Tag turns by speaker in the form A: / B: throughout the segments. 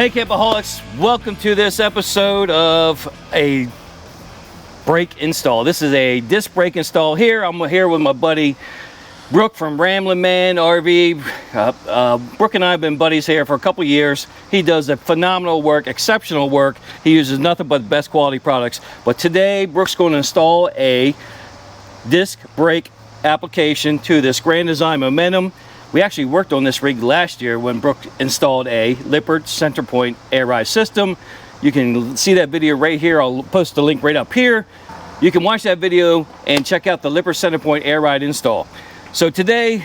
A: Hey Campoholics, welcome to this episode of a brake install. This is a disc brake install here. I'm here with my buddy Brooke from Ramblin Man RV. Brooke and I have been buddies here for a couple years. He does a phenomenal work, exceptional work. He uses nothing but the best quality products. But today Brooke's going to install a disc brake application to this Grand Design Momentum. We actually worked on this rig last year when Brooke installed a Lippert center point air ride system. You can see that video right here. I'll post the link right up here. You can watch that video and check out the Lippert center point air ride install. So today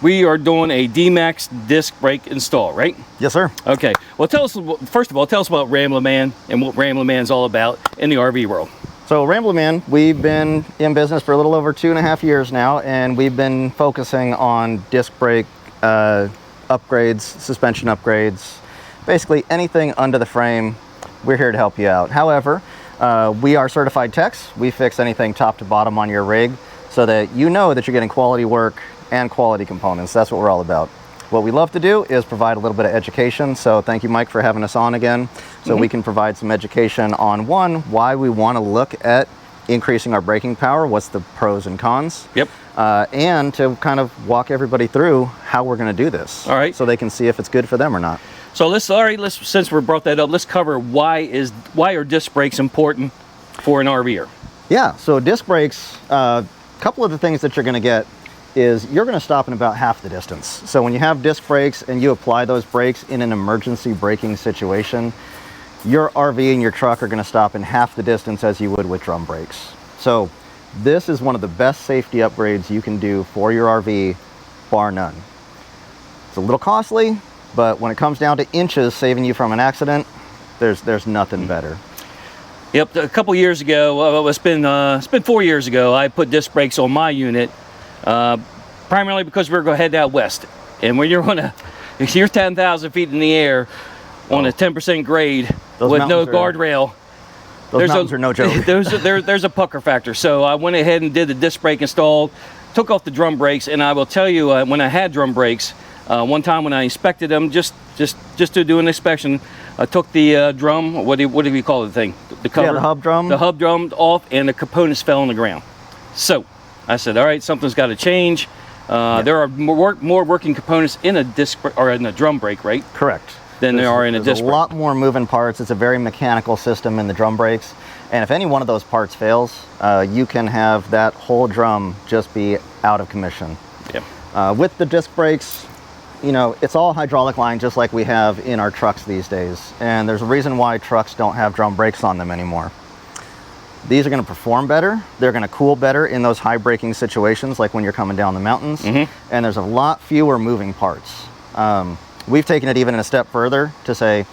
A: we are doing a D-Max disc brake install, right?
B: Yes, sir.
A: Okay. Well, first of all, tell us about Ramblin Man and what Ramblin Man's all about in the RV world.
B: So Ramblin Man, we've been in business for a little over 2.5 years now, and we've been focusing on disc brake upgrades, suspension upgrades, basically anything under the frame. We're here to help you out. However, we are certified techs. We fix anything top to bottom on your rig so that you know that you're getting quality work and quality components. That's what we're all about. What we love to do is provide a little bit of education. So thank you, Mike, for having us on again. So we can provide some education on why we want to look at increasing our braking power, what's the pros and cons.
A: Yep.
B: And to kind of walk everybody through how we're going to do this.
A: All right.
B: So they can see if it's good for them or not.
A: So let's since we brought that up, let's cover why are disc brakes important for an RVer.
B: Yeah. So disc brakes, a couple of the things that you're going to get is you're going to stop in about half the distance. So when you have disc brakes and you apply those brakes in an emergency braking situation, your RV and your truck are going to stop in half the distance as you would with drum brakes. So this is one of the best safety upgrades you can do for your RV, bar none. It's a little costly, but when it comes down to inches saving you from an accident, there's nothing better.
A: Yep, a couple years ago, it's been 4 years ago, I put disc brakes on my unit, primarily because we were going to head out west. And when you're 10,000 feet in the air on a 10% grade with no guardrail,
B: those mountains are no joke.
A: there's a pucker factor. So I went ahead and did the disc brake install, took off the drum brakes, and I will tell you, when I had drum brakes, one time when I inspected them, just to do an inspection, I took the drum, what do we call the thing? The cover,
B: yeah, the hub drum.
A: The hub drum off, and the components fell on the ground. So I said, all right, something's got to change. There are more working components in a disc or in a drum brake, right?
B: Correct.
A: Than there are in a disc brake.
B: There's a lot more moving parts. It's a very mechanical system in the drum brakes. And if any one of those parts fails, you can have that whole drum just be out of commission.
A: Yep.
B: With the disc brakes, you know, it's all hydraulic line just like we have in our trucks these days. And there's a reason why trucks don't have drum brakes on them anymore. These are going to perform better. They're going to cool better in those high braking situations, like when you're coming down the mountains. And there's a lot fewer moving parts. We've taken it even a step further to say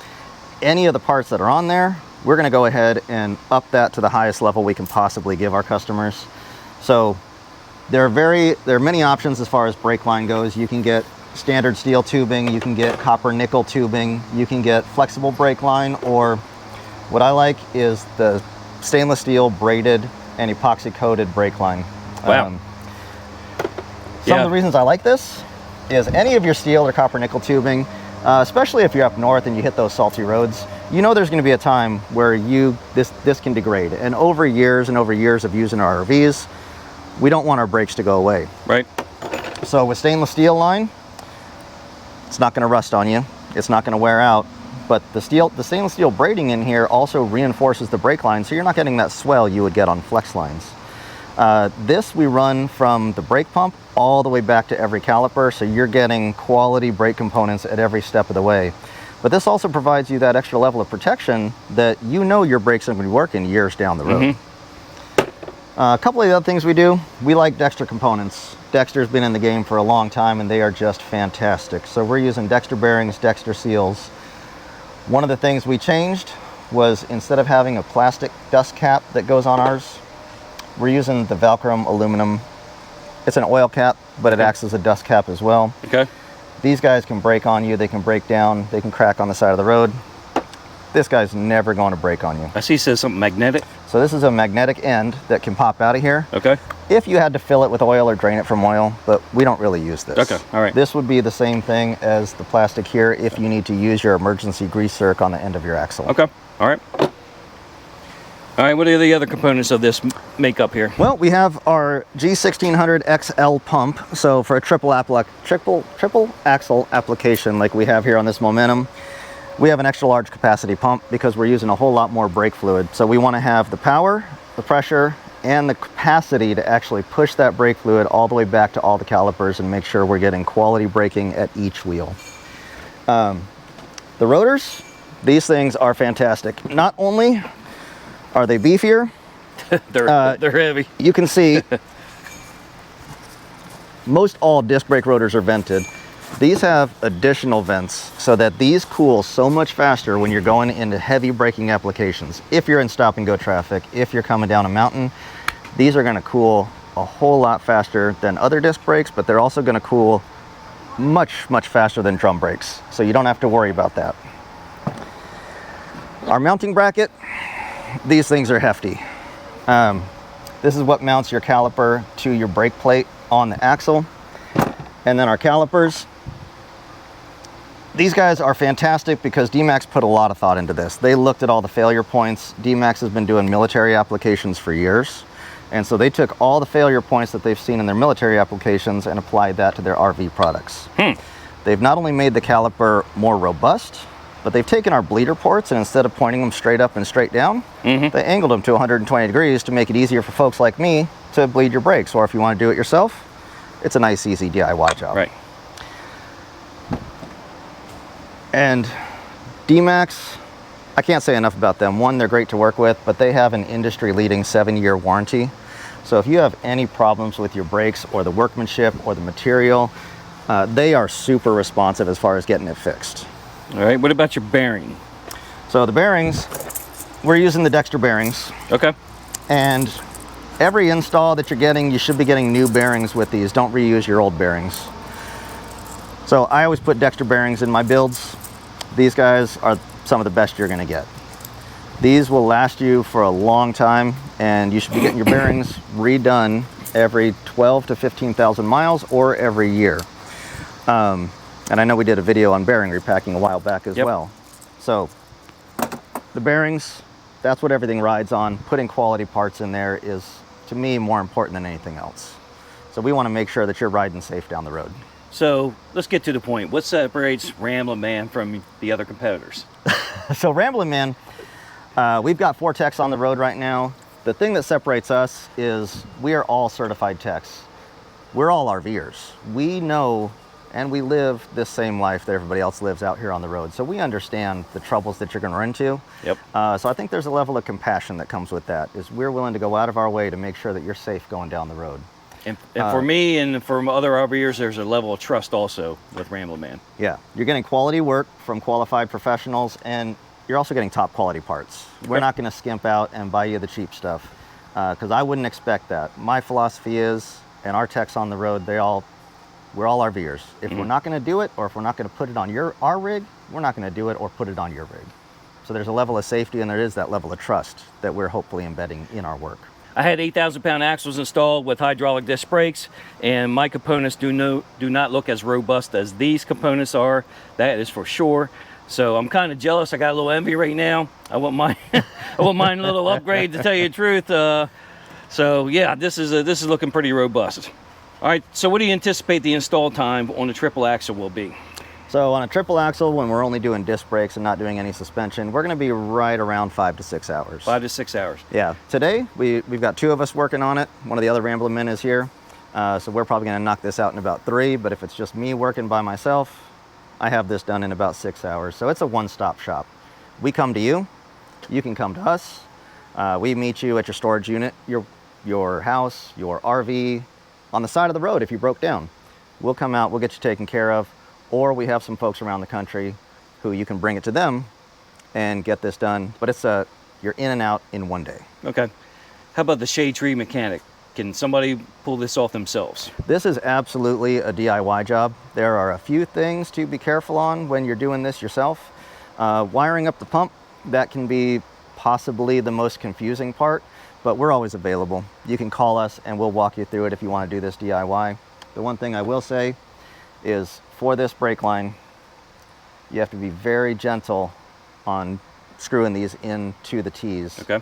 B: any of the parts that are on there, we're going to go ahead and up that to the highest level we can possibly give our customers. So there are many options as far as brake line goes. You can get standard steel tubing, you can get copper nickel tubing, you can get flexible brake line, or what I like is the stainless steel braided and epoxy coated brake line.
A: Wow.
B: Some of the reasons I like this is any of your steel or copper nickel tubing, especially if you're up north and you hit those salty roads, you know there's going to be a time where this can degrade. And over years of using our RVs, we don't want our brakes to go away.
A: Right.
B: So with stainless steel line, it's not going to rust on you. It's not going to wear out. But the stainless steel braiding in here also reinforces the brake line, so you're not getting that swell you would get on flex lines. This we run from the brake pump all the way back to every caliper, so you're getting quality brake components at every step of the way. But this also provides you that extra level of protection that you know your brakes are going to be working years down the road. A couple of the other things we do, we like Dexter components. Dexter's been in the game for a long time and they are just fantastic. So we're using Dexter bearings, Dexter seals. One of the things we changed was instead of having a plastic dust cap that goes on ours, we're using the Velcro aluminum. It's an oil cap, but it acts as a dust cap as well.
A: Okay.
B: These guys can break on you, they can break down, they can crack on the side of the road. This guy's never going to break on you.
A: I see it says something magnetic.
B: So So this is a magnetic end that can pop out of here.
A: Okay.
B: If you had to fill it with oil or drain it from oil, but we don't really use this.
A: Okay, all right.
B: This would be the same thing as the plastic here if you need to use your emergency grease zerk on the end of your axle.
A: Okay, all right. All right, what are the other components of this makeup here?
B: Well, we have our G1600 XL pump. So for a triple axle application like we have here on this Momentum, we have an extra large capacity pump because we're using a whole lot more brake fluid. So we want to have the power, the pressure, and the capacity to actually push that brake fluid all the way back to all the calipers and make sure we're getting quality braking at each wheel. The rotors, these things are fantastic. Not only are they beefier,
A: they're heavy.
B: you can see most all disc brake rotors are vented. These have additional vents so that these cool so much faster when you're going into heavy braking applications. If you're in stop and go traffic, if you're coming down a mountain, these are going to cool a whole lot faster than other disc brakes, but they're also going to cool much faster than drum brakes. So you don't have to worry about that. Our mounting bracket, these things are hefty. This is what mounts your caliper to your brake plate on the axle. And then our calipers, these guys are fantastic because D-Max put a lot of thought into this. They looked at all the failure points. D-Max has been doing military applications for years. And so they took all the failure points that they've seen in their military applications and applied that to their RV products. They've not only made the caliper more robust, but they've taken our bleeder ports and instead of pointing them straight up and straight down, they angled them to 120 degrees to make it easier for folks like me to bleed your brakes. Or if you want to do it yourself, it's a nice, easy DIY job.
A: Right.
B: And D-Max, I can't say enough about them. One, they're great to work with, but they have an industry-leading 7-year warranty. So if you have any problems with your brakes or the workmanship or the material, they are super responsive as far as getting it fixed.
A: All right, what about your bearing?
B: So the bearings, we're using the Dexter bearings.
A: Okay.
B: And every install that you're getting, you should be getting new bearings with these. Don't reuse your old bearings. So I always put Dexter bearings in my builds. These guys are some of the best you're gonna get. These will last you for a long time, and you should be getting your bearings redone every 12 to 15,000 miles or every year. And I know we did a video on bearing repacking a while back as well. So the bearings, that's what everything rides on. Putting quality parts in there is, to me, more important than anything else. So we want to make sure that you're riding safe down the road.
A: So let's get to the point. What separates Ramblin Man from the other competitors?
B: So Ramblin Man, we've got 4 techs on the road right now. The thing that separates us is we are all certified techs. We're all RVers. We know and we live this same life that everybody else lives out here on the road. So we understand the troubles that you're going to run into.
A: Yep.
B: So I think there's a level of compassion that comes with that, is we're willing to go out of our way to make sure that you're safe going down the road.
A: And for me and for other RVers, there's a level of trust also with Ramblin Man.
B: Yeah, you're getting quality work from qualified professionals, and you're also getting top quality parts. We're not going to skimp out and buy you the cheap stuff, because I wouldn't expect that. My philosophy is, and our techs on the road, we're all RVers. If we're not going to do it, or if we're not going to put it on our rig, we're not going to do it or put it on your rig. So there's a level of safety, and there is that level of trust that we're hopefully embedding in our work.
A: I had 8,000-pound axles installed with hydraulic disc brakes, and my components do not look as robust as these components are. That is for sure. So I'm kind of jealous. I got a little envy right now. I want mine a little upgrade, to tell you the truth. So yeah, this is looking pretty robust. All right. So what do you anticipate the install time on the triple axle will be?
B: So on a triple axle, when we're only doing disc brakes and not doing any suspension, we're going to be right around 5 to 6 hours.
A: 5 to 6 hours.
B: Yeah. Today, we've got 2 of us working on it. One of the other Ramblin' Men is here. So we're probably going to knock this out in about 3, but if it's just me working by myself, I have this done in about 6 hours. So it's a one-stop shop. We come to you. You can come to us. We meet you at your storage unit, your house, your RV, on the side of the road if you broke down. We'll come out, we'll get you taken care of. Or we have some folks around the country who you can bring it to them and get this done. But it's you're in and out in one day.
A: Okay. How about the shade tree mechanic? Can somebody pull this off themselves?
B: This is absolutely a DIY job. There are a few things to be careful on when you're doing this yourself. Wiring up the pump, that can be possibly the most confusing part. but we're always available. You can call us and we'll walk you through it if you want to do this DIY. The one thing I will say is for this brake line, you have to be very gentle on screwing these into the T's.
A: Okay.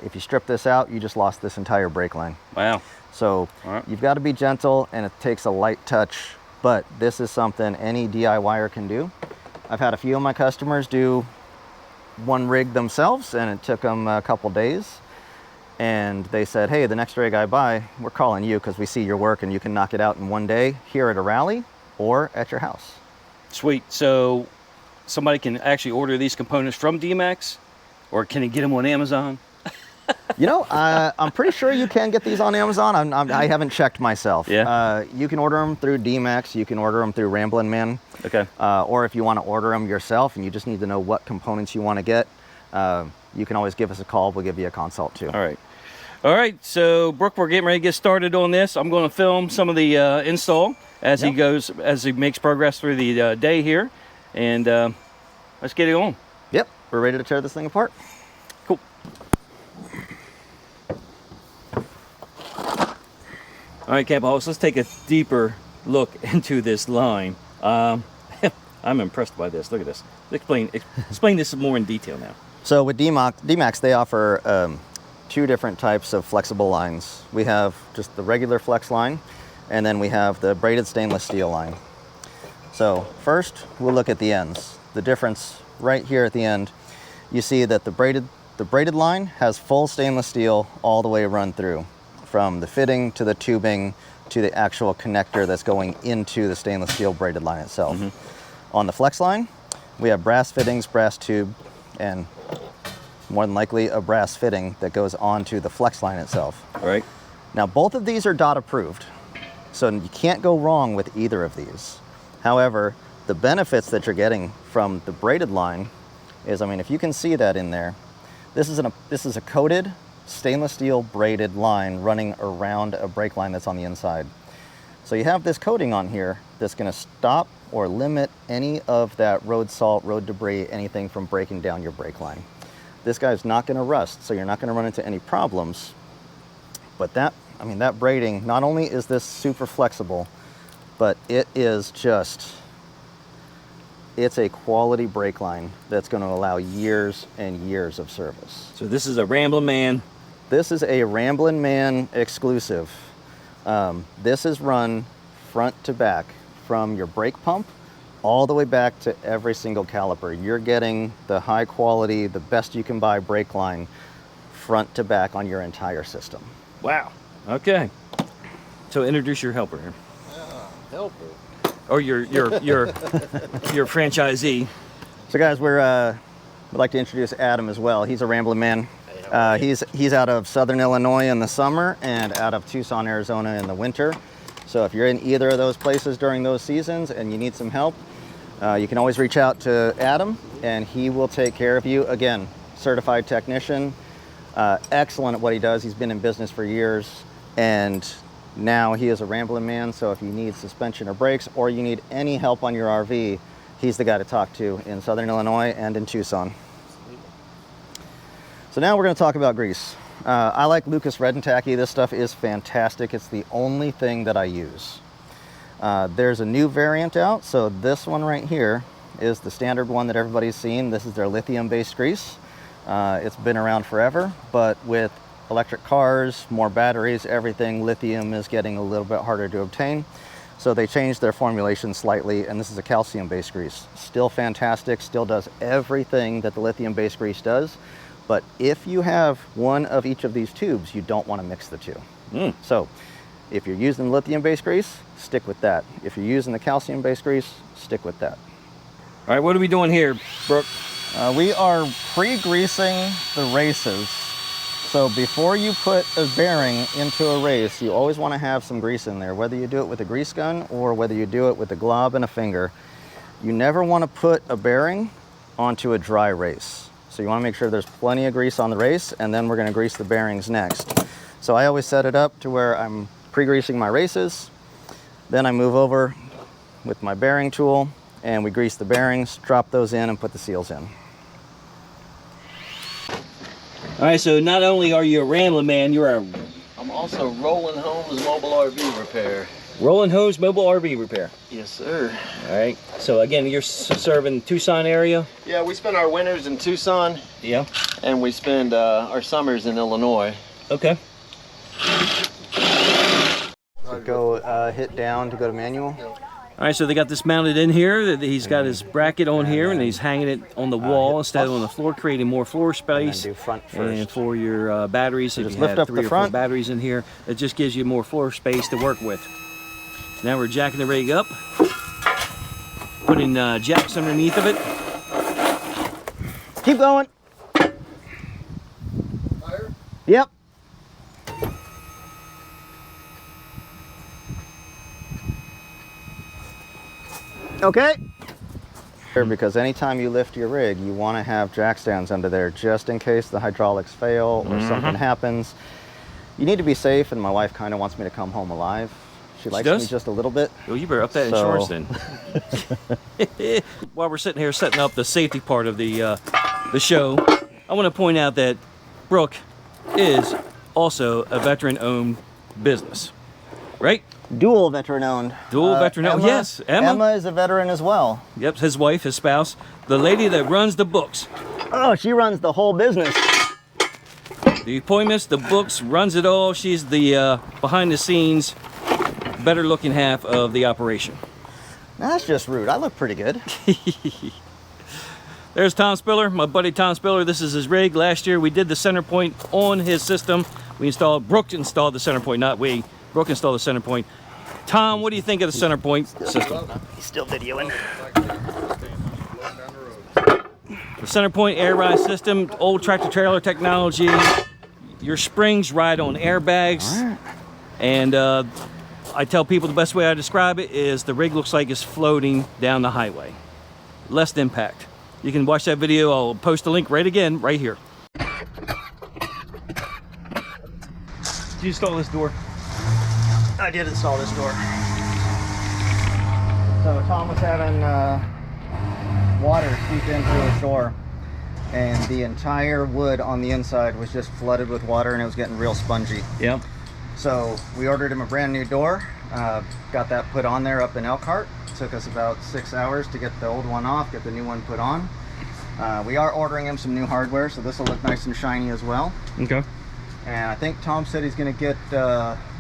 B: If you strip this out, you just lost this entire brake line.
A: Wow.
B: So you've got to be gentle, and it takes a light touch, but this is something any DIYer can do. I've had a few of my customers do one rig themselves, and it took them a couple days. And they said, hey, the next rig I buy, we're calling you because we see your work and you can knock it out in one day here at a rally or at your house.
A: Sweet. So somebody can actually order these components from D-Max, or can you get them on Amazon?
B: You know, I'm pretty sure you can get these on Amazon. I haven't checked myself.
A: Yeah.
B: You can order them through D-Max. You can order them through Ramblin Man.
A: Okay.
B: Or if you want to order them yourself and you just need to know what components you want to get, you can always give us a call. We'll give you a consult too.
A: All right. All right. So Brooke, we're getting ready to get started on this. I'm going to film some of the install as he makes progress through the day here, and let's get it on.
B: Yep. We're ready to tear this thing apart.
A: Cool. All right, Campoholics, let's take a deeper look into this line. I'm impressed by this. Look at this. Explain this more in detail now.
B: So with D-Max, they offer two different types of flexible lines. We have just the regular flex line, and then we have the braided stainless steel line. So first, we'll look at the ends. The difference right here at the end, you see that the braided line has full stainless steel all the way run through, from the fitting to the tubing to the actual connector that's going into the stainless steel braided line itself. Mm-hmm. On the flex line, we have brass fittings, brass tube, and more than likely a brass fitting that goes onto the flex line itself.
A: All right.
B: Now both of these are DOT approved, so you can't go wrong with either of these. However, the benefits that you're getting from the braided line is, I mean, if you can see that in there, this is a coated stainless steel braided line running around a brake line that's on the inside. So you have this coating on here that's going to stop or limit any of that road salt, road debris, anything from breaking down your brake line. This guy's not going to rust, so you're not going to run into any problems. But that braiding, not only is this super flexible, but it is just, it's a quality brake line that's going to allow years and years of service.
A: So this is a Ramblin Man.
B: This is a Ramblin Man exclusive. This is run front to back from your brake pump all the way back to every single caliper. You're getting the high quality, the best you can buy brake line front to back on your entire system.
A: Wow. Okay. So introduce your helper here.
C: Helper.
A: Or your franchisee.
B: So guys, we'd like to introduce Adam as well. He's a Ramblin Man. He's out of Southern Illinois in the summer and out of Tucson, Arizona in the winter. So if you're in either of those places during those seasons and you need some help, you can always reach out to Adam and he will take care of you. Again, certified technician, excellent at what he does. He's been in business for years, and now he is a Ramblin Man. So if you need suspension or brakes, or you need any help on your RV, he's the guy to talk to in Southern Illinois and in Tucson. So now we're going to talk about grease. I like Lucas Red and Tacky. This stuff is fantastic. It's the only thing that I use. There's a new variant out. So this one right here is the standard one that everybody's seen. This is their lithium-based grease. It's been around forever, but with electric cars, more batteries, everything, lithium is getting a little bit harder to obtain. So they changed their formulation slightly, and this is a calcium-based grease. Still fantastic, still does everything that the lithium-based grease does. But if you have one of each of these tubes, you don't want to mix the two. So if you're using lithium-based grease, stick with that. If you're using the calcium-based grease, stick with that.
A: All right, what are we doing here, Brooke?
B: We are pre-greasing the races. So before you put a bearing into a race, you always want to have some grease in there, whether you do it with a grease gun or whether you do it with a glob and a finger. You never want to put a bearing onto a dry race. So you want to make sure there's plenty of grease on the race, and then we're going to grease the bearings next. So I always set it up to where I'm pre-greasing my races, then I move over with my bearing tool and we grease the bearings, drop those in and put the seals in.
A: All right, so not only are you a Ramblin Man, you're a
C: I'm also Rolling Homes Mobile RV Repair.
A: Rolling Homes Mobile RV Repair.
C: Yes, sir.
A: All right. So again, you're serving Tucson area.
C: Yeah, we spend our winters in Tucson.
A: Yeah.
C: And we spend our summers in Illinois.
A: Okay.
B: So go hit down to go to manual.
A: All right, so they got this mounted in here. He's got his bracket on here, and he's hanging it on the wall instead of on the floor, creating more floor space.
B: And do front first.
A: And for your batteries,
B: So
A: if
B: just
A: you
B: lift
A: have
B: up
A: 3
B: the
A: or 4
B: front.
A: batteries in here, it just gives you more floor space to work with. Now we're jacking the rig up, putting jacks underneath of it.
B: Keep going.
C: Higher?
B: Yep. Okay. Because anytime you lift your rig, you want to have jack stands under there just in case the hydraulics fail or something happens. You need to be safe, and my wife kind of wants me to come home alive. She likes me just a little bit.
A: Well, you better up that insurance then. While we're sitting here setting up the safety part of the show, I want to point out that Brooke is also a veteran-owned business, right?
B: Dual veteran owned.
A: Dual veteran owned. Yes, Emma.
B: Emma is a veteran as well.
A: Yep, his wife, his spouse, the lady that runs the books.
B: Oh, she runs the whole business.
A: The appointments, the books, runs it all. She's the behind the scenes, better looking half of the operation.
B: That's just rude. I look pretty good.
A: There's Tom Spiller, my buddy Tom Spiller. This is his rig. Last year we did the center point on his system. Brooke installed the center point, not we. Brooke installed the center point. Tom, what do you think of the center point system?
B: He's still videoing.
A: The center point air ride system, old tractor trailer technology. Your springs ride on airbags.
B: All right.
A: And I tell people the best way I describe it is the rig looks like it's floating down the highway. Less impact. You can watch that video. I'll post the link right here. Did you install this door?
B: I did install this door. So Tom was having water seep in through his door, and the entire wood on the inside was just flooded with water, and it was getting real spongy.
A: Yep.
B: So we ordered him a brand new door, got that put on there up in Elkhart. Took us about 6 hours to get the old one off, get the new one put on. We are ordering him some new hardware, so this will look nice and shiny as well.
A: Okay.
B: And I think Tom said he's going to get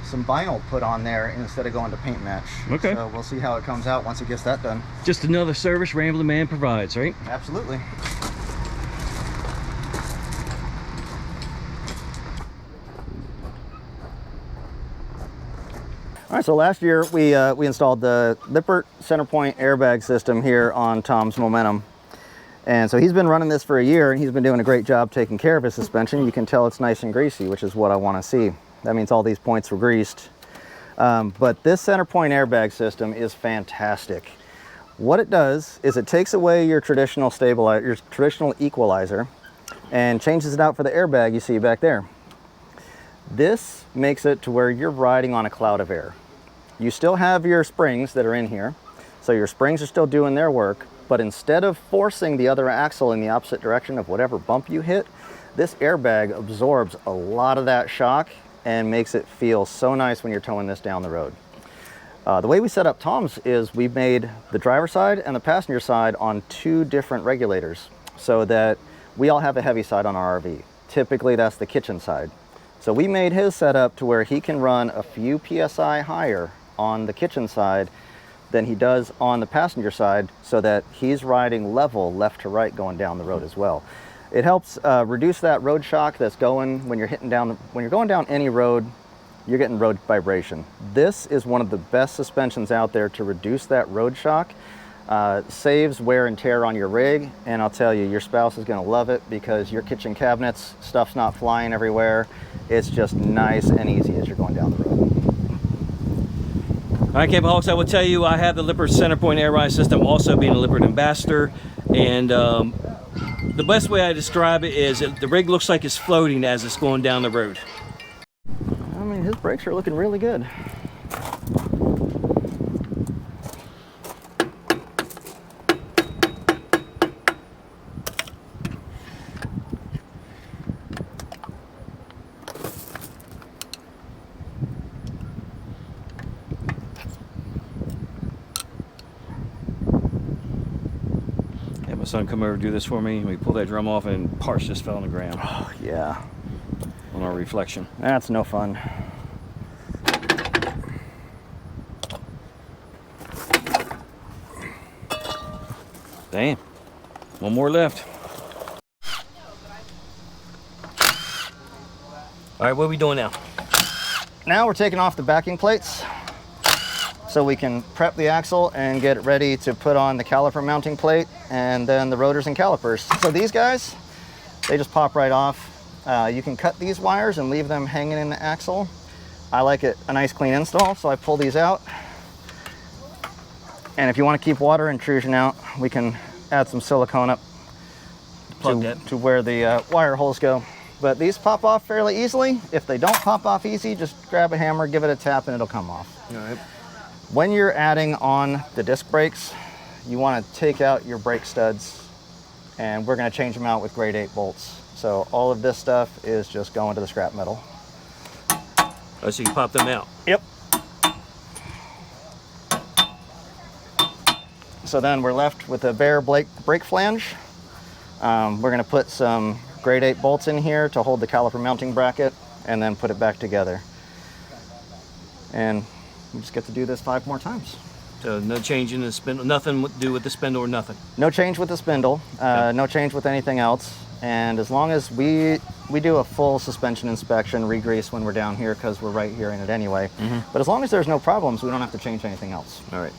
B: some vinyl put on there instead of going to paint match.
A: Okay.
B: So we'll see how it comes out once he gets that done.
A: Just another service Ramblin Man provides, right?
B: Absolutely. All right, so last year we installed the Lippert center point airbag system here on Tom's Momentum. And so he's been running this for a year, and he's been doing a great job taking care of his suspension. You can tell it's nice and greasy, which is what I want to see. That means all these points were greased. But this center point airbag system is fantastic. What it does is it takes away your traditional stabilizer, your traditional equalizer, and changes it out for the airbag you see back there. This makes it to where you're riding on a cloud of air. You still have your springs that are in here, so your springs are still doing their work, but instead of forcing the other axle in the opposite direction of whatever bump you hit, this airbag absorbs a lot of that shock and makes it feel so nice when you're towing this down the road. The way we set up Tom's is we made the driver's side and the passenger side on 2 different regulators so that we all have a heavy side on our RV. Typically that's the kitchen side. So we made his setup to where he can run a few PSI higher on the kitchen side than he does on the passenger side, so that he's riding level left to right going down the road as well. It helps reduce that road shock that's going when you're when you're going down any road, you're getting road vibration. This is one of the best suspensions out there to reduce that road shock. Saves wear and tear on your rig, and I'll tell you, your spouse is going to love it because your kitchen cabinets, stuff's not flying everywhere. It's just nice and easy as you're going down the road.
A: All right, Campoholics, I will tell you, I have the Lippert center point air ride system, also being a Lippert ambassador, and the best way I describe it is the rig looks like it's floating as it's going down the road.
B: I mean, his brakes are looking really good.
A: My son come over and do this for me. We pull that drum off and parts just fell on the ground
B: Oh, yeah.
A: on our reflection.
B: That's no fun.
A: Damn. One more left. All right, what are we doing now?
B: Now we're taking off the backing plates so we can prep the axle and get it ready to put on the caliper mounting plate and then the rotors and calipers. So these guys, they just pop right off. You can cut these wires and leave them hanging in the axle. I like it a nice clean install, so I pull these out. And if you want to keep water intrusion out, we can add some silicone up to where the wire holes go. But these pop off fairly easily. If they don't pop off easy, just grab a hammer, give it a tap, and it'll come off.
A: All right.
B: When you're adding on the disc brakes, you want to take out your brake studs, and we're going to change them out with grade 8 bolts. So all of this stuff is just going to the scrap metal.
A: Oh, so you pop them out.
B: Yep. So then we're left with a bare brake flange. We're going to put some grade 8 bolts in here to hold the caliper mounting bracket and then put it back together. And we just get to do this 5 more times.
A: So no change in the spindle, nothing to do with the spindle or nothing?
B: No change with the spindle, no change with anything else. And as long as we do a full suspension inspection, re-grease when we're down here because we're right here in it anyway. But as long as there's no problems, we don't have to change anything else.
A: All right.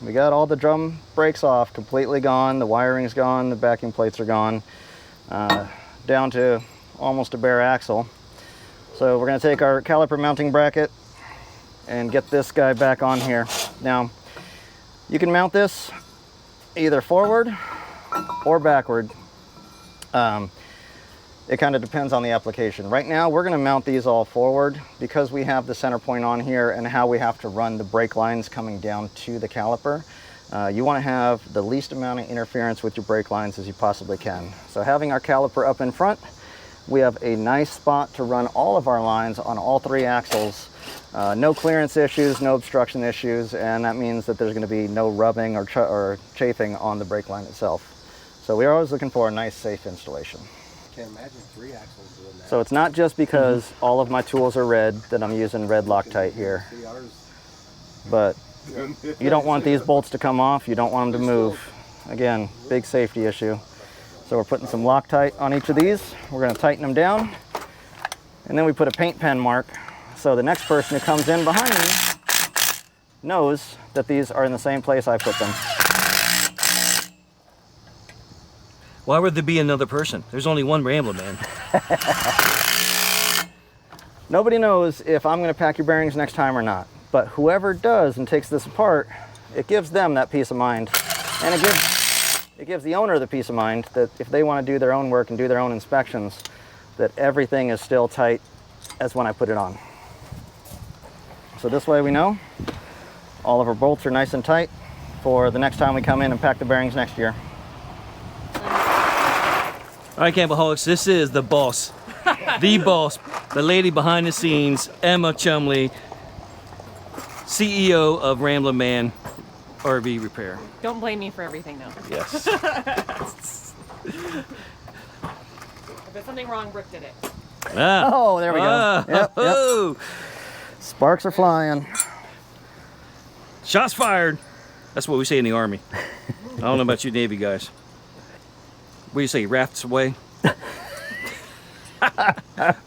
B: We got all the drum brakes off, completely gone. The wiring's gone, the backing plates are gone, down to almost a bare axle. So we're going to take our caliper mounting bracket and get this guy back on here. Now, you can mount this either forward or backward. It kind of depends on the application. Right now, we're going to mount these all forward because we have the center point on here and how we have to run the brake lines coming down to the caliper. You want to have the least amount of interference with your brake lines as you possibly can. So having our caliper up in front, we have a nice spot to run all of our lines on all 3 axles. No clearance issues, no obstruction issues, and that means that there's going to be no rubbing or chafing on the brake line itself. So we're always looking for a nice, safe installation.
D: Can't imagine 3 axles doing that.
B: So it's not just because all of my tools are red that I'm using red Loctite here. But you don't want these bolts to come off, you don't want them to move. Again, big safety issue. So we're putting some Loctite on each of these. We're going to tighten them down. And then we put a paint pen mark. So the next person who comes in behind me knows that these are in the same place I put them.
A: Why would there be another person? There's only one Ramblin Man.
B: Nobody knows if I'm going to pack your bearings next time or not. But whoever does and takes this apart, it gives them that peace of mind. And it gives the owner the peace of mind that if they want to do their own work and do their own inspections, that everything is still tight as when I put it on. So this way we know all of our bolts are nice and tight for the next time we come in and pack the bearings next year.
A: All right, Campoholics, this is the boss, the boss, the lady behind the scenes, Emma Chumley, CEO of Ramblin Man RV Repair.
E: Don't blame me for everything, though.
A: Yes.
E: If there's something wrong, Brooke did it.
A: Ah.
B: Oh, there we go. Yep. Sparks are flying.
A: Shots fired. That's what we say in the Army. I don't know about you Navy guys. What do you say, rafts away?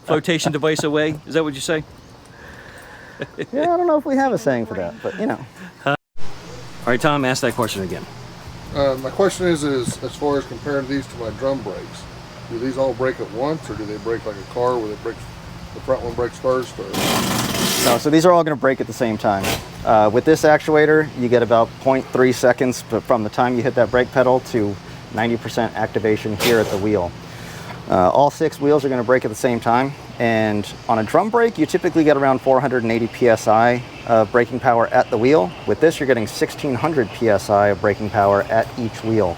A: Flotation device away? Is that what you say?
B: Yeah, I don't know if we have a saying for that, but you know.
A: All right, Tom, ask that question again.
D: My question is as far as comparing these to my drum brakes, do these all break at once, or do they break like a car where they break, the front one breaks first? Or?
B: No, so these are all going to break at the same time. With this actuator, you get about 0.3 seconds from the time you hit that brake pedal to 90% activation here at the wheel. All 6 wheels are going to brake at the same time, and on a drum brake you typically get around 480 psi of braking power at the wheel. With this you're getting 1600 psi of braking power at each wheel,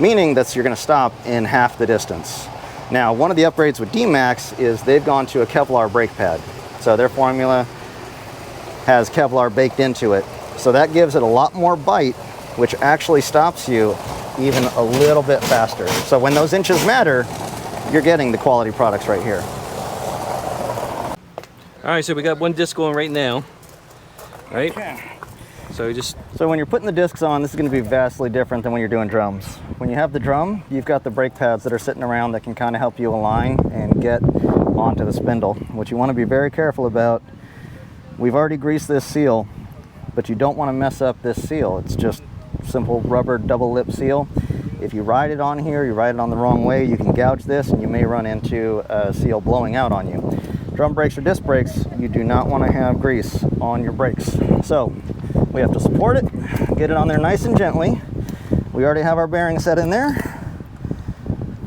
B: meaning that you're going to stop in half the distance. Now, one of the upgrades with D-Max is they've gone to a Kevlar brake pad. So their formula has Kevlar baked into it. So that gives it a lot more bite, which actually stops you even a little bit faster. So when those inches matter, you're getting the quality products right here.
A: All right, so we got one disc going right now, right? So
B: when you're putting the discs on, this is going to be vastly different than when you're doing drums. When you have the drum, you've got the brake pads that are sitting around that can kind of help you align and get onto the spindle. What you want to be very careful about, we've already greased this seal, but you don't want to mess up this seal. It's just simple rubber double lip seal. If you ride it on here, you ride it on the wrong way, you can gouge this and you may run into a seal blowing out on you. Drum brakes or disc brakes, you do not want to have grease on your brakes. So we have to support it, get it on there nice and gently. We already have our bearing set in there.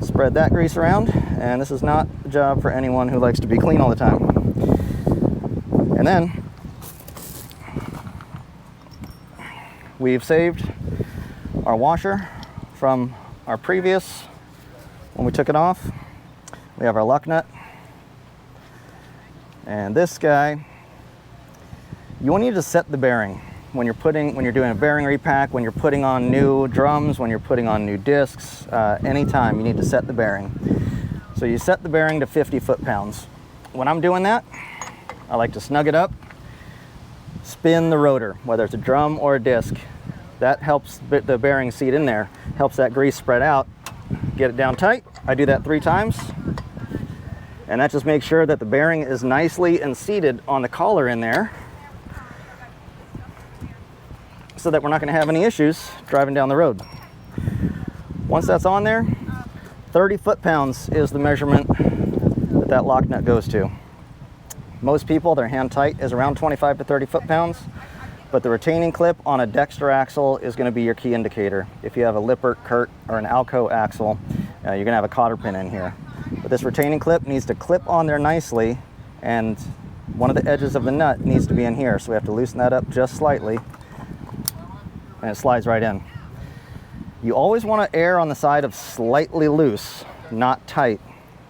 B: Spread that grease around, and this is not a job for anyone who likes to be clean all the time. And then we've saved our washer from our previous, when we took it off. We have our luck nut. And this guy, you need to set the bearing when you're doing a bearing repack, when you're putting on new drums, when you're putting on new discs, anytime you need to set the bearing. So you set the bearing to 50 foot-pounds. When I'm doing that, I like to snug it up, spin the rotor, whether it's a drum or a disc. That helps the bearing seat in there, helps that grease spread out, get it down tight. I do that 3 times. And that just makes sure that the bearing is nicely and seated on the collar in there so that we're not going to have any issues driving down the road. Once that's on there, 30 foot-pounds is the measurement that lock nut goes to. Most people, their hand tight is around 25 to 30 foot-pounds, but the retaining clip on a Dexter axle is going to be your key indicator. If you have a Lippert, Kurt, or an Alco axle, you're going to have a cotter pin in here. But this retaining clip needs to clip on there nicely, and one of the edges of the nut needs to be in here. So we have to loosen that up just slightly, and it slides right in. You always want to err on the side of slightly loose, not tight,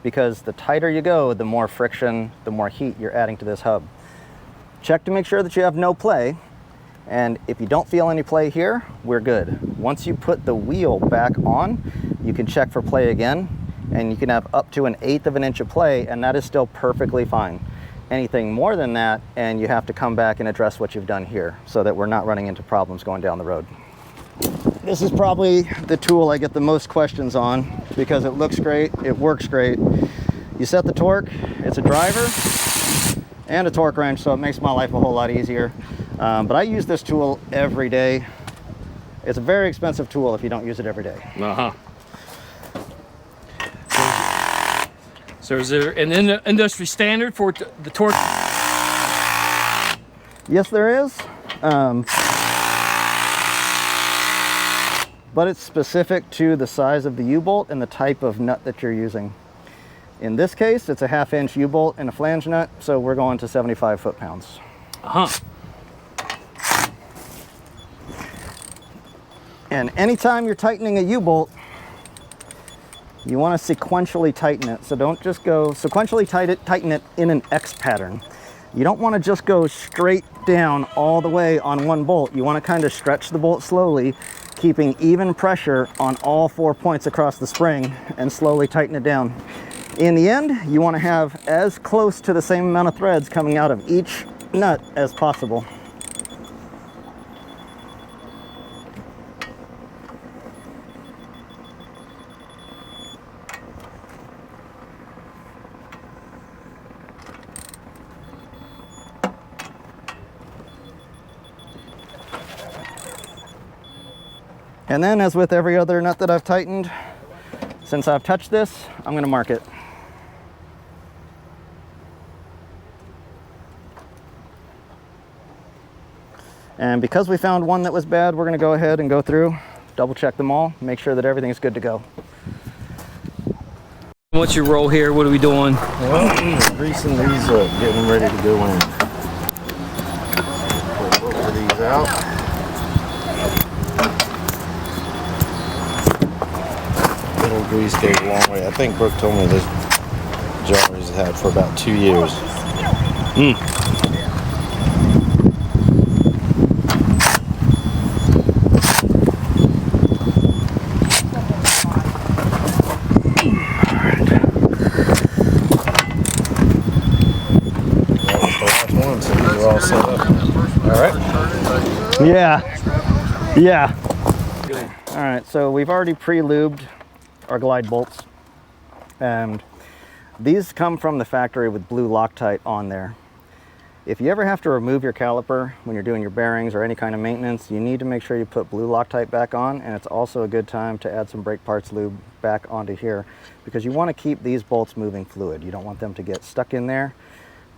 B: because the tighter you go, the more friction, the more heat you're adding to this hub. Check to make sure that you have no play, and if you don't feel any play here, we're good. Once you put the wheel back on, you can check for play again, and you can have up to 1/8 of an inch of play, and that is still perfectly fine. Anything more than that, and you have to come back and address what you've done here so that we're not running into problems going down the road. This is probably the tool I get the most questions on because it looks great, it works great. You set the torque, it's a driver and a torque wrench, so it makes my life a whole lot easier. But I use this tool every day. It's a very expensive tool if you don't use it every day.
A: So is there an industry standard for the torque?
B: Yes, there is. But it's specific to the size of the U-bolt and the type of nut that you're using. In this case, it's a 1/2 inch U-bolt and a flange nut, so we're going to 75 foot-pounds. And anytime you're tightening a U-bolt, you want to sequentially tighten it. So don't just go sequentially tighten it in an X pattern. You don't want to just go straight down all the way on one bolt. You want to kind of stretch the bolt slowly, keeping even pressure on all 4 points across the spring and slowly tighten it down. In the end, you want to have as close to the same amount of threads coming out of each nut as possible. And then, as with every other nut that I've tightened, since I've touched this, I'm going to mark it. And because we found one that was bad, we're going to go ahead and go through, double check them all, make sure that everything's good to go.
A: What's your role here? What are we doing?
C: Well, greasing these up, getting ready to go in. Pull both of these out. Little
F: grease goes a long way. I think Brooke told me this jar he's had for about 2 years. That was the last one, so these are all set up. All right.
B: Yeah. All right, so we've already pre-lubed our glide bolts, and these come from the factory with blue Loctite on there. If you ever have to remove your caliper when you're doing your bearings or any kind of maintenance, you need to make sure you put blue Loctite back on, and it's also a good time to add some brake parts lube back onto here, because you want to keep these bolts moving fluid. You don't want them to get stuck in there,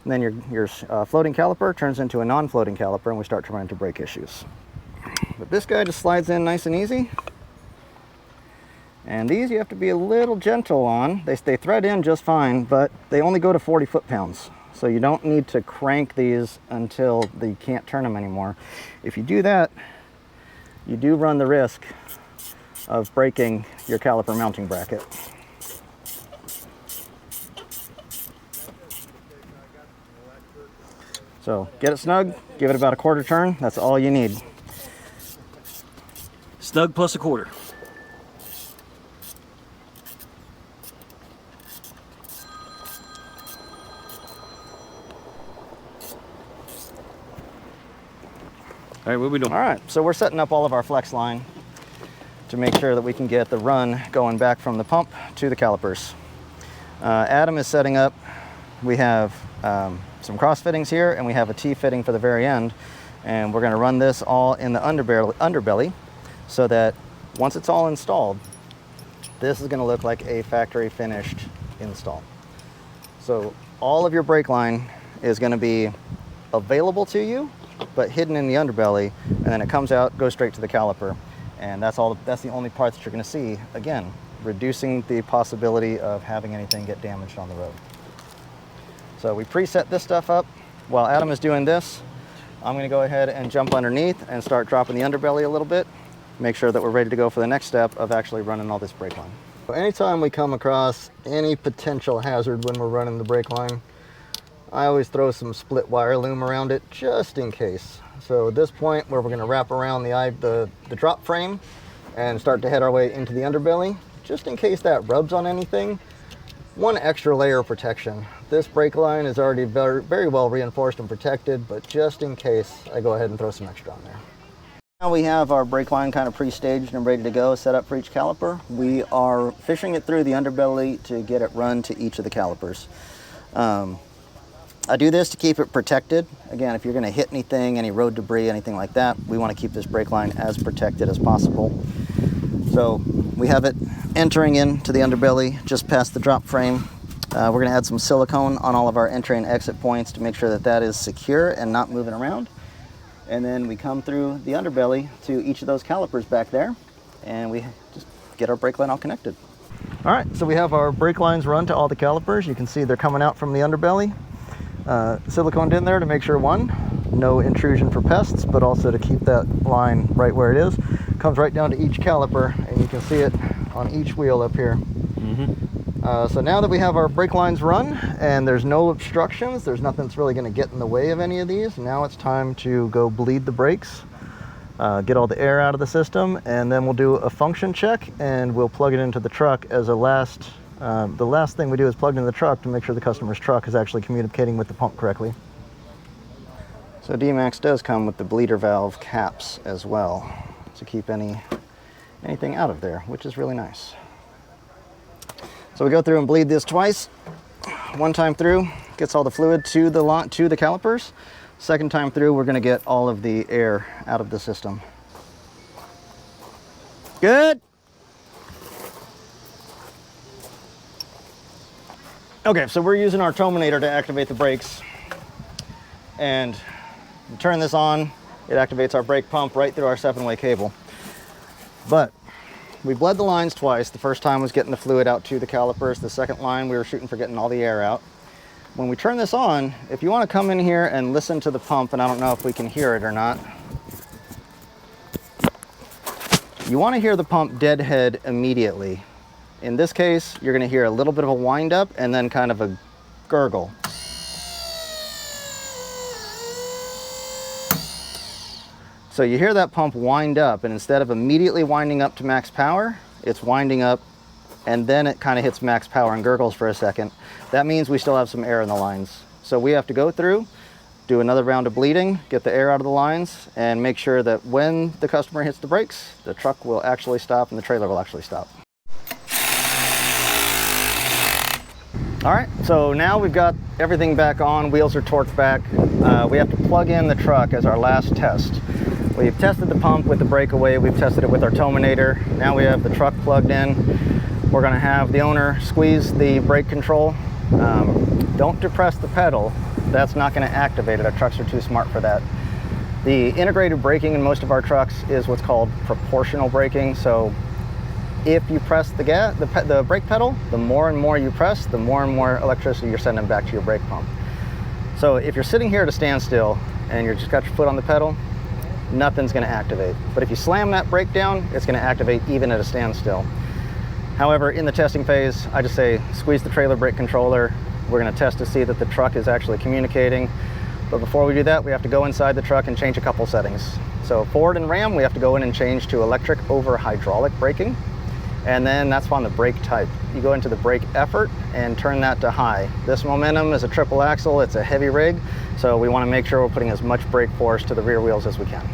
B: and then your floating caliper turns into a non-floating caliper, and we start to run into brake issues. But this guy just slides in nice and easy. And these you have to be a little gentle on. They thread in just fine, but they only go to 40 foot-pounds. So you don't need to crank these until you can't turn them anymore. If you do that, you do run the risk of breaking your caliper mounting bracket. So get it snug, give it about a quarter turn. That's all you need.
A: Snug plus a quarter. All right, what are we doing?
B: All right, so we're setting up all of our flex line to make sure that we can get the run going back from the pump to the calipers. Adam is setting up. We have some cross fittings here, and we have a T-fitting for the very end, and we're going to run this all in the underbelly so that once it's all installed, this is going to look like a factory finished install. So all of your brake line is going to be available to you, but hidden in the underbelly, and then it comes out, goes straight to the caliper, and that's the only part that you're going to see. Again, reducing the possibility of having anything get damaged on the road. So we preset this stuff up. While Adam is doing this, I'm going to go ahead and jump underneath and start dropping the underbelly a little bit, make sure that we're ready to go for the next step of actually running all this brake line. So anytime we come across any potential hazard when we're running the brake line, I always throw some split wire loom around it just in case. So at this point where we're going to wrap around the drop frame and start to head our way into the underbelly, just in case that rubs on anything, one extra layer of protection. This brake line is already very, very well reinforced and protected, but just in case, I go ahead and throw some extra on there. Now we have our brake line kind of pre-staged and ready to go, set up for each caliper. We are fishing it through the underbelly to get it run to each of the calipers. I do this to keep it protected. Again, if you're going to hit anything, any road debris, anything like that, we want to keep this brake line as protected as possible. So we have it entering into the underbelly just past the drop frame. We're going to add some silicone on all of our entry and exit points to make sure that that is secure and not moving around. And then we come through the underbelly to each of those calipers back there, and we just get our brake line all connected. All right, so we have our brake lines run to all the calipers. You can see they're coming out from the underbelly. Siliconed in there to make sure, one, no intrusion for pests, but also to keep that line right where it is. Comes right down to each caliper, and you can see it on each wheel up here. So now that we have our brake lines run and there's no obstructions, there's nothing that's really going to get in the way of any of these, now it's time to go bleed the brakes, get all the air out of the system, and then we'll do a function check and we'll plug it into the truck as a last. The last thing we do is plug it in the truck to make sure the customer's truck is actually communicating with the pump correctly. So D-Max does come with the bleeder valve caps as well to keep anything out of there, which is really nice. So we go through and bleed this twice. One time through, gets all the fluid to the calipers. Second time through, we're going to get all of the air out of the system. Good. Okay, so we're using our Tominator to activate the brakes. And we turn this on, it activates our brake pump right through our 7-way cable. But we bled the lines twice. The first time was getting the fluid out to the calipers. The second line, we were shooting for getting all the air out. When we turn this on, if you want to come in here and listen to the pump, and I don't know if we can hear it or not, you want to hear the pump deadhead immediately. In this case, you're going to hear a little bit of a wind up and then kind of a gurgle. So you hear that pump wind up, and instead of immediately winding up to max power, it's winding up and then it kind of hits max power and gurgles for a second. That means we still have some air in the lines. So we have to go through, do another round of bleeding, get the air out of the lines, and make sure that when the customer hits the brakes, the truck will actually stop and the trailer will actually stop. All right, so now we've got everything back on, wheels are torqued back. We have to plug in the truck as our last test. We've tested the pump with the breakaway, we've tested it with our tominator. Now we have the truck plugged in. We're gonna have the owner squeeze the brake control. Don't depress the pedal. That's not gonna activate it. Our trucks are too smart for that. The integrated braking in most of our trucks is what's called proportional braking. So if you press the brake pedal, the more and more you press, the more and more electricity you're sending back to your brake pump. So if you're sitting here at a standstill and you've just got your foot on the pedal, nothing's gonna activate. But if you slam that brake down, it's gonna activate even at a standstill. However, in the testing phase, I just say squeeze the trailer brake controller. We're gonna test to see that the truck is actually communicating. But before we do that, we have to go inside the truck and change a couple settings. So Ford and Ram, we have to go in and change to electric over hydraulic braking. And then that's on the brake type. You go into the brake effort and turn that to high. This Momentum is a triple axle, it's a heavy rig. So we wanna make sure we're putting as much brake force to the rear wheels as we can.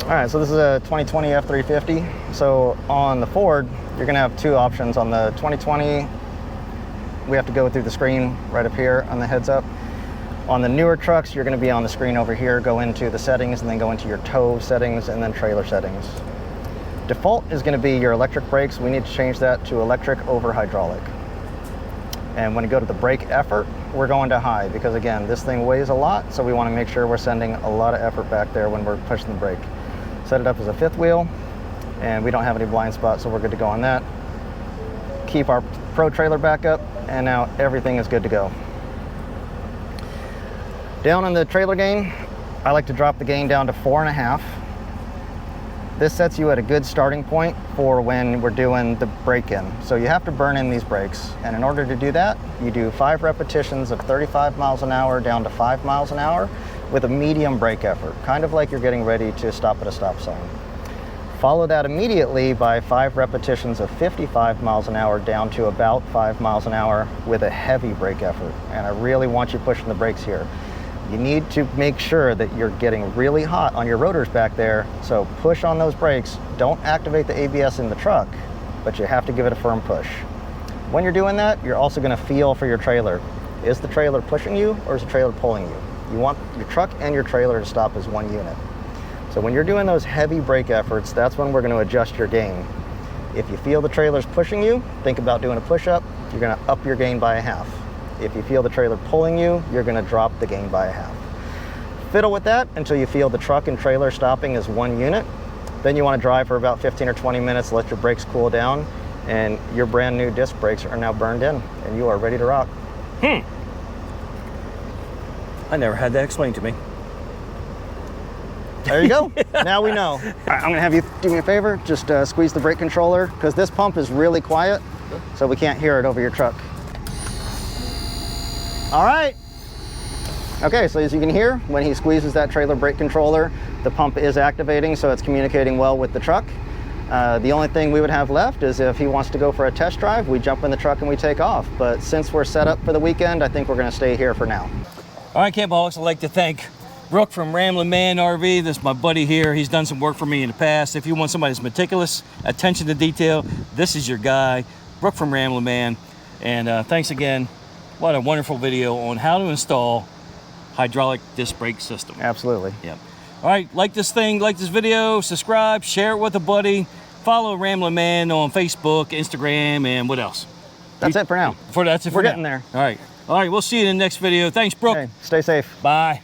B: All right, so this is a 2020 F350. So on the Ford, you're gonna have two options. On the 2020, we have to go through the screen right up here on the heads up. On the newer trucks, you're gonna be on the screen over here, go into the settings and then go into your tow settings and then trailer settings. Default is gonna be your electric brakes. We need to change that to electric over hydraulic. And when you go to the brake effort, we're going to high because again, this thing weighs a lot, so we wanna make sure we're sending a lot of effort back there when we're pushing the brake. Set it up as a fifth wheel, and we don't have any blind spots, so we're good to go on that. Keep our Pro trailer back up, and now everything is good to go. Down on the trailer gain, I like to drop the gain down to 4.5. This sets you at a good starting point for when we're doing the break-in. So you have to burn in these brakes, and in order to do that, you do 5 repetitions of 35 miles an hour down to 5 miles an hour with a medium brake effort, kind of like you're getting ready to stop at a stop sign. Follow that immediately by 5 repetitions of 55 miles an hour down to about 5 miles an hour with a heavy brake effort. And I really want you pushing the brakes here. You need to make sure that you're getting really hot on your rotors back there, so push on those brakes. Don't activate the ABS in the truck, but you have to give it a firm push. When you're doing that, you're also gonna feel for your trailer. Is the trailer pushing you or is the trailer pulling you? You want your truck and your trailer to stop as one unit. So when you're doing those heavy brake efforts, that's when we're going to adjust your gain. If you feel the trailer's pushing you, think about doing a push-up. You're going to up your gain by 1/2. If you feel the trailer pulling you, you're going to drop the gain by 1/2. Fiddle with that until you feel the truck and trailer stopping as one unit. Then you want to drive for about 15 or 20 minutes, let your brakes cool down, and your brand new disc brakes are now burned in, and you are ready to rock.
A: I never had that explained to me.
B: There you go. Now we know. All right, I'm gonna have you do me a favor. Just squeeze the brake controller because this pump is really quiet, so we can't hear it over your truck. All right. Okay, so as you can hear, when he squeezes that trailer brake controller, the pump is activating, so it's communicating well with the truck. The only thing we would have left is if he wants to go for a test drive, we jump in the truck and we take off. But since we're set up for the weekend, I think we're gonna stay here for now.
A: All right, Campoholics, I'd like to thank Brooke from Ramblin Man RV. This is my buddy here. He's done some work for me in the past. If you want somebody that's meticulous, attention to detail, this is your guy, Brooke from Ramblin Man. And thanks again. What a wonderful video on how to install hydraulic disc brake system.
B: Absolutely.
A: Yeah. All right, like this thing, like this video, subscribe, share it with a buddy. Follow Ramblin Man on Facebook, Instagram, and what else?
B: That's it for now.
A: That's it for
B: We're
A: now.
B: getting there.
A: All right. All right, we'll see you in the next video. Thanks, Brooke.
B: Okay, stay safe.
A: Bye.